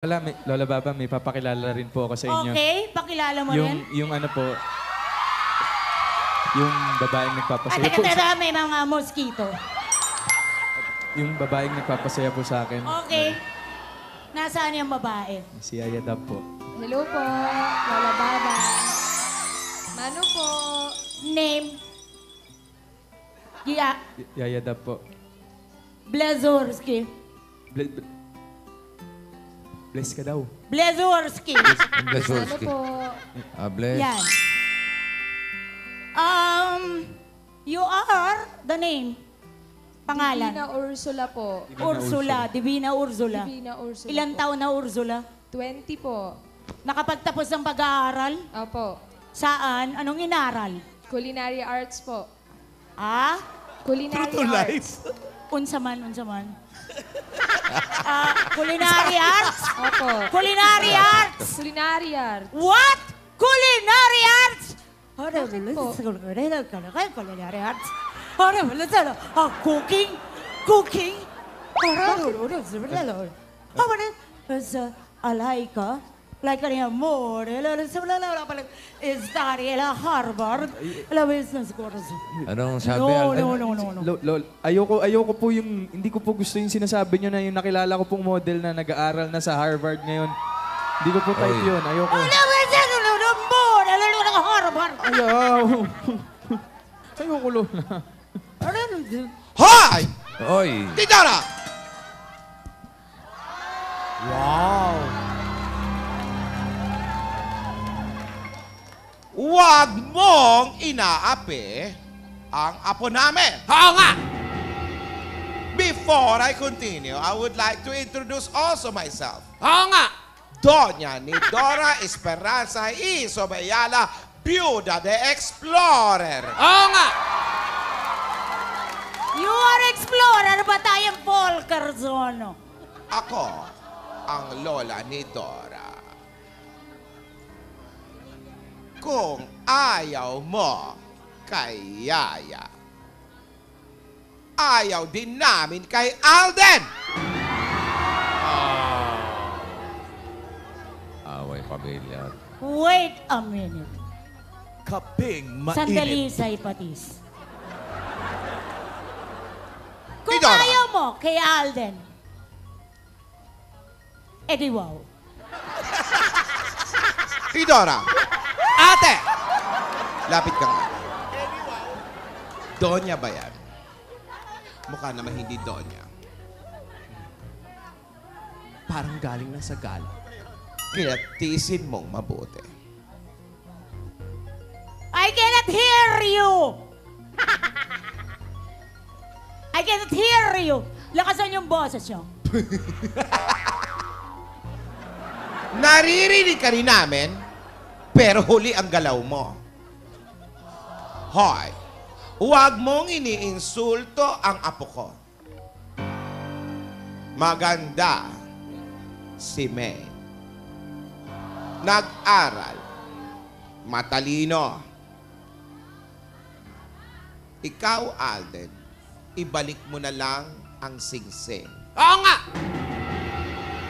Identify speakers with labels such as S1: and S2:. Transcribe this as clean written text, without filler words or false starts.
S1: Lola Baba, may papakilala rin po ako sa inyo.
S2: Okay, pakilala mo rin.
S1: Yung ano po, yung babaeng nagpapasaya po.
S2: Teka, may mga mosquito.
S1: Yung babaeng nagpapasaya po sa akin.
S2: Okay. Nasaan yung babae?
S1: Si Yaya Dab po.
S3: Hello po, Lola Baba. Mano po.
S2: Name?
S1: Yaya Dab po.
S2: Blazorski.
S1: Bless ka daw.
S2: Blazorski.
S3: Mano
S4: Blazorski.
S3: po.
S4: Bless.
S2: Yan. You are the name. Pangalan.
S3: Divina Ursula po.
S2: Divina Ursula.
S3: Divina Ursula
S2: Ilang
S3: po.
S2: taon na Ursula?
S3: 20 po.
S2: Nakapagtapos ng pag-aaral?
S3: Opo.
S2: Saan? Anong inaral?
S3: Culinary arts po.
S2: Ah?
S3: Culinary arts.
S2: Unsaman. Culinary arts?
S3: Opo.
S2: Culinary arts?
S3: Culinary arts.
S2: What? Culinary arts?
S3: Bakit po?
S2: Culinary arts? Cooking? Cooking? Alaika? Like an amor, is that Harvard? Business course.
S4: Anong sabi,
S2: No.
S1: Ayoko po yung, hindi ko po gusto yung sinasabi nyo na yung nakilala ko pong model na nag-aaral na sa Harvard ngayon. Hindi ko po type yun. Ayoko.
S2: Harvard.
S1: Ayaw. Ayoko, Lola.
S5: Hoy!
S4: Oy!
S5: Tidora! Wow! Huwag mong inaapi ang apo namin.
S4: Oo nga!
S5: Before I continue, I would like to introduce also myself.
S4: Oo nga!
S5: Doña Nidora Esperanza y Sobayala, Viuda de Explorer.
S4: Oo nga!
S2: You are explorer ba tayong Volkerzono?
S5: Ako ang lola ni Dora. Kung ayaw mo kay Yaya, ayaw din namin kay Alden.
S4: Away pamilya.
S2: Wait a minute.
S5: Kaping
S2: Sandali, Saipatis. Kung
S5: Idora.
S2: ayaw mo kay Alden, edi wow.
S5: Tidora. Ate! Lapit ka nga. Donya ba yan? Mukha naman hindi Donya. Parang galing na sa gala. Kaya tiisin mong mabuti.
S2: I cannot hear you! I cannot hear you! Lakasan yung boses nyo.
S5: Naririnig ka rin namin, pero huli ang galaw mo. Hoy, huwag mong iniinsulto ang apo ko. Maganda si May. Nag-aral. Matalino. Ikaw, Alden, ibalik mo na lang ang singsing.
S4: Oo nga!